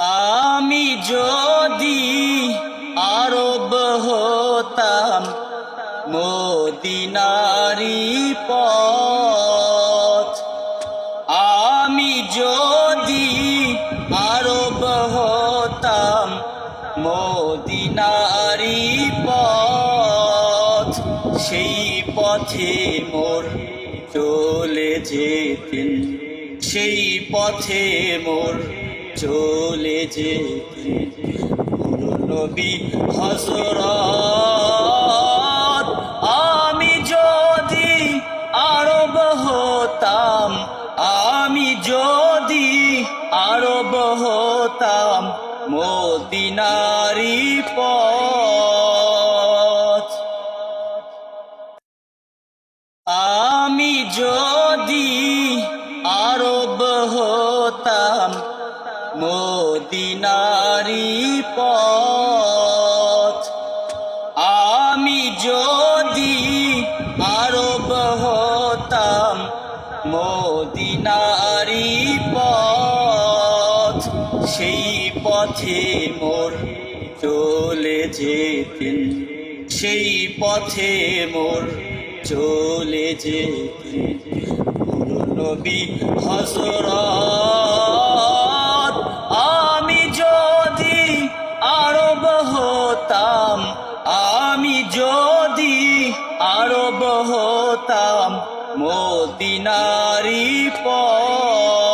আমি যদি আরব হতাম মদিনারি পথ, আমি যদি আরব হতাম মদিনারি পথ, সেই পথে মোর চলে যেতেন, সেই পথে মোর চলে যেতেন নবী হযরত। আমি যদি আরব হতাম, আমি যদি আরব হতাম মদিনারি পথ, আমি যদি আরব হতাম মদিনারি পথ, আমি যদি আরব হতাম মদিনারি পথ, সেই পথে মোর চলে যেতেন, সেই পথে মোর চলে যেতেন নবী হযরত। আমি যদি আরব হতাম, আমি যদি আরব হতাম মদিনারি পথ।